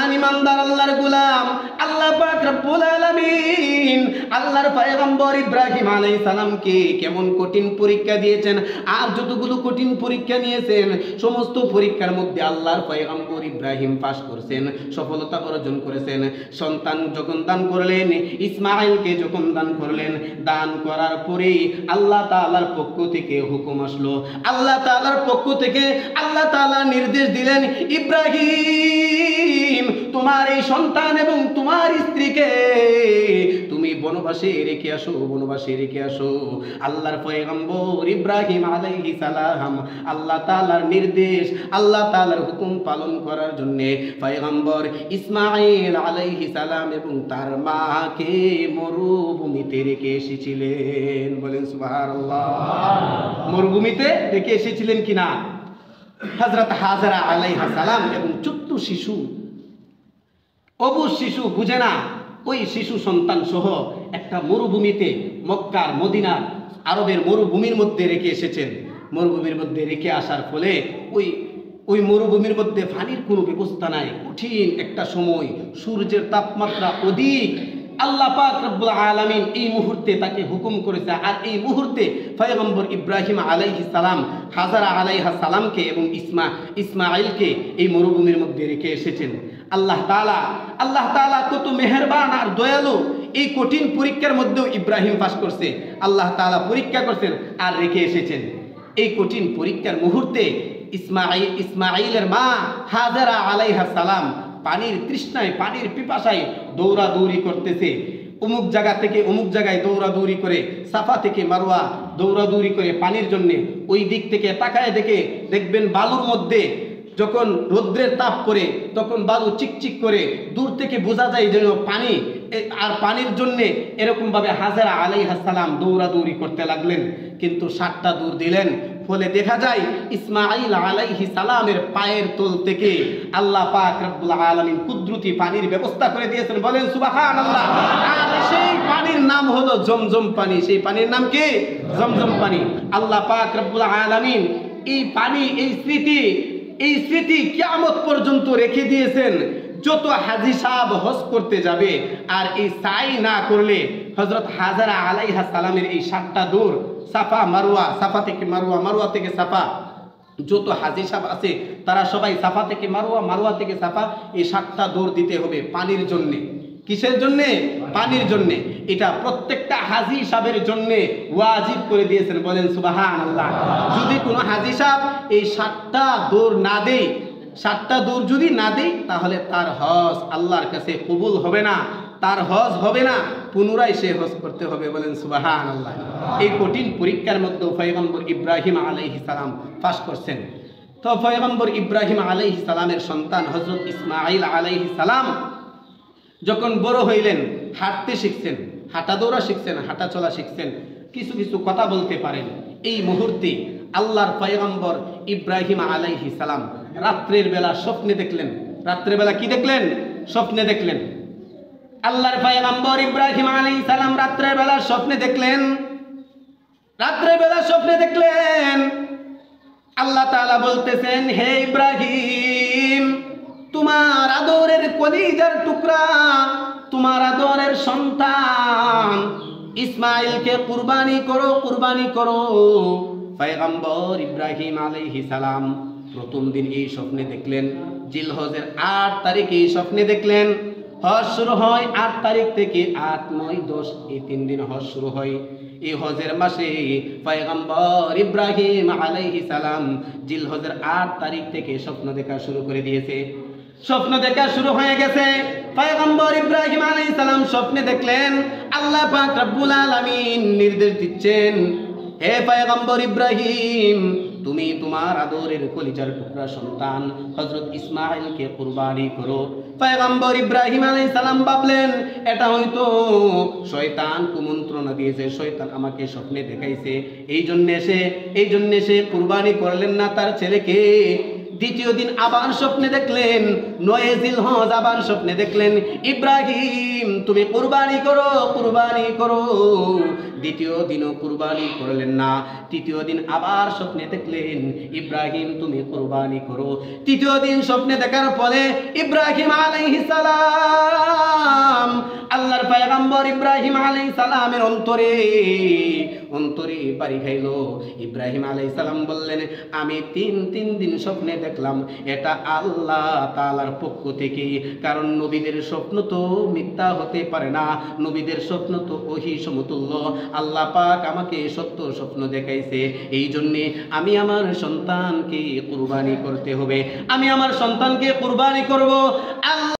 মুসলমান ইমানদার আল্লাহর গোলাম, আল্লাহ পাক রব্বুল আলামিন আল্লাহর পয়গম্বর ইব্রাহিম আলাইহিস সালামকে কেমন কঠিন পরীক্ষা দিয়েছেন। আর যতগুলো কঠিন পরীক্ষা নিয়েছেন সমস্ত পরীক্ষার মধ্যে আল্লাহর পয়গম্বর ইব্রাহিম পাস করছেন, সফলতা অর্জন করেছেন। সন্তান যখন দান করলেন, ইসমাঈলকে যখন দান করলেন, দান করার পরে আল্লাহ তাআলার পক্ষ থেকে হুকুম আসলো। আল্লাহ তাআলার পক্ষ থেকে আল্লাহ তাআলা নির্দেশ দিলেন, ইব্রাহিম তোমার এই সন্তান এবং তোমার স্ত্রীকে তুমি বনবাসে রেখে আসো, বনবাসে রেখে আসো। আল্লাহর পয়গম্বর ইব্রাহিম আলাইহিস সালাম আল্লাহ তাআলার নির্দেশ, আল্লাহ তাআলার হুকুম পালন করার জন্য পয়গম্বর ইসমাঈল আলাইহিস সালাম এবং তার মাকে মরুভূমিতে রেখে এসেছিলেন। বলেন সুবহানাল্লাহ। মরুভূমিতে রেখে এসেছিলেন কিনা? হযরত হাজরা আলাইহিস সালাম এবং ছোট্ট শিশু, অবুঝ শিশু, বুঝে না, ওই শিশু সন্তান সহ একটা মরুভূমিতে, মক্কার মদিনার আরবের মরুভূমির মধ্যে রেখে এসেছেন। মরুভূমির মধ্যে রেখে আসার ফলে ওই মরুভূমির মধ্যে পানির কোনো ব্যবস্থা নাই। কঠিন একটা সময়, সূর্যের তাপমাত্রা অধিক। আল্লাহ পাক রব্বুল আলামিন এই মুহূর্তে তাকে হুকুম করেছে। আর এই মুহূর্তে পয়গম্বর ইব্রাহিম আলাইহিস সালাম হাজরা আলাইহা সালামকে এবং ইসমাঈলকে এই মরুভূমির মধ্যে রেখে এসেছেন। আল্লাহ তাআলা কত মেহেরবান আর দয়ালু। এই কঠিন পরীক্ষার মধ্যেও ইব্রাহিম পাস করছে, আল্লাহ তাআলা পরীক্ষা করছেন আর রেখে এসেছেন। এই কঠিন পরীক্ষার মুহূর্তে ইসমাঈলের মা হাজরা আলাইহা সালাম পানির তৃষ্ণায়, পানির পিপাসায় দৌড়াদৌড়ি করতেছে। অমুক জায়গা থেকে অমুক জায়গায় দৌড়াদৌড়ি করে, সাফা থেকে মারওয়া দৌড়াদৌড়ি করে পানির জন্যে। ওই দিক থেকে তাকায় দেখবেন বালুর মধ্যে যখন রৌদ্রের তাপ পড়ে তখন বালু চিকচিক করে, দূর থেকে বোঝা যায় যেন পানি। আর পানির জন্যে এরকমভাবে হাজরা আলাইহিস সালাম দৌড়াদৌড়ি করতে লাগলেন। কিন্তু 7টা দৌড় দিলেন, ফলে দেখা যায় ইসমাঈল আলাইহিস সালামের পায়ের তল থেকে আল্লাহ পাক রব্বুল আলামিন কুদরতি পানির ব্যবস্থা করে দিয়েছেন। বলেন সুবহানাল্লাহ। আর সেই পানির নাম হলো জমজম পানি। সেই পানির নাম কি? জমজম পানি। আল্লাহ পাক রব্বুল আলামিন এই পানি, এই স্মৃতি কিয়ামত পর্যন্ত রেখে দিয়েছেন। যত হাজী সাহেব হজ করতে যাবে আর এই সাই না করলে হযরত হাজরা আলাইহা সালামের এই 7টা দৌড়, সাফা মারওয়া, সাফা থেকে মারওয়া, মারওয়া থেকে সাফা, যত হাজী সাহেব আছে তারা সবাই সাফা থেকে মারওয়া, মারওয়া থেকে সাফা, এই 7টা দৌড় দিতে হবে পানির জন্যে। কিসের জন্যে? পানির জন্যে। এটা প্রত্যেকটা হাজী সাহেবের জন্যে ওয়াজিব করে দিয়েছেন। বলেন সুবহানাল্লাহ। যদি কোনো হাজী সাহেব এই 7টা দৌড় না দেয়, 7টা দৌড় যদি না দেয়, তাহলে তার হজ আল্লাহর কাছে কবুল হবে না, তার হজ হবে না, পুনরায় সে হজ করতে হবে। বলেন সুবহানাল্লাহ। এই কঠিন পরীক্ষার মধ্যে পয়গম্বর ইব্রাহিম আলাইহিস সালাম পাস করছেন। তো পয়গম্বর ইব্রাহিম আলাইহিস সালামের সন্তান হযরত ইসমাঈল আলাইহিস সালাম যখন বড় হইলেন, হাঁটতে শিখছেন, হাঁটা দৌড়া শিখছেন, হাঁটা চলা শিখছেন, কিছু কিছু কথা বলতে পারেন। এই মুহূর্তে আল্লাহর পয়গম্বর ইব্রাহিম আলাইহিস সালাম রাত্রের বেলা স্বপ্নে দেখলেন। রাত্রের বেলা কি দেখলেন? স্বপ্নে দেখলেন। আল্লাহর পয়গম্বর ইব্রাহিম আলাইহিস সালাম রাত্রের বেলা স্বপ্নে দেখলেন। রাত্রের বেলা স্বপ্নে দেখলেন আল্লাহ তাআলা বলতেছেন, হে ইব্রাহিম, তোমার আদরের কলিজার টুকরা, তোমার আদরের সন্তান ইসমাঈলকে কুরবানি করো, কুরবানি করো। পয়গম্বর ইব্রাহিম আলাইহিস সালাম প্রথম দিন এই স্বপ্নে দেখলেন, জিলহজের 8 তারিখে এই স্বপ্নে দেখলেন। হজ শুরু হয় 8 তারিখ থেকে, 8, 9, 10 এই 3 দিন হজ শুরু হয়। এই হজের মাসে পয়গম্বর ইব্রাহিম আলাইহিস সালাম জিলহজের 8 তারিখ থেকে স্বপ্ন দেখা শুরু করে দিয়েছে। স্বপ্ন দেখা শুরু হয়ে গেছে। পয়গম্বর ইব্রাহিম আলাইহিস সালাম স্বপ্নে দেখলেন আল্লাহ পাক রব্বুল আলামিন নির্দেশ দিচ্ছেন, হে পয়গম্বর ইব্রাহিম, তুমি তোমার আদরের কলিজার টুকরা সন্তান হযরত ইসমাঈলকে কুরবানি করো। পয়গম্বর ইব্রাহিম আলাইহিস সালাম ভাবলেন এটা হয়তো শয়তান কুমন্ত্রণা দিয়েছে, শয়তান আমাকে স্বপ্নে দেখাইছে, এই জন্য সে কুরবানি করলেন না তার ছেলেকে। দ্বিতীয় দিন আবার স্বপ্নে দেখলেন, 9 জিলহজ আবার স্বপ্নে দেখলেন, ইব্রাহিম তুমি কুরবানি করো, কুরবানি করো। দ্বিতীয় দিনও কুরবানি করলেন না। তৃতীয় দিন আবার স্বপ্নে দেখলেন ইব্রাহিম তুমি কুরবানি করো। তৃতীয় দিন স্বপ্নে দেখার পরে ইব্রাহিম আলাইহিস সালাম, আল্লাহর পয়গম্বর ইব্রাহিম আলাইহিস সালামের অন্তরে বাড়ি খাইল। ইব্রাহিম আলাইহিস সালাম বললেন আমি তিন দিন স্বপ্নে দেখলাম, এটা আল্লাহ তাআলার পক্ষ থেকে। কারণ নবীদের স্বপ্ন তো মিথ্যা হতে পারে না, নবীদের স্বপ্ন তো ওহী সমতুল্য। আল্লাহ পাক আমাকে সত্য স্বপ্ন দেখাইছে, এই জন্যে আমি আমার সন্তানকে কুরবানি করতে হবে, আমি আমার সন্তানকে কুরবানি করব। আল্লাহ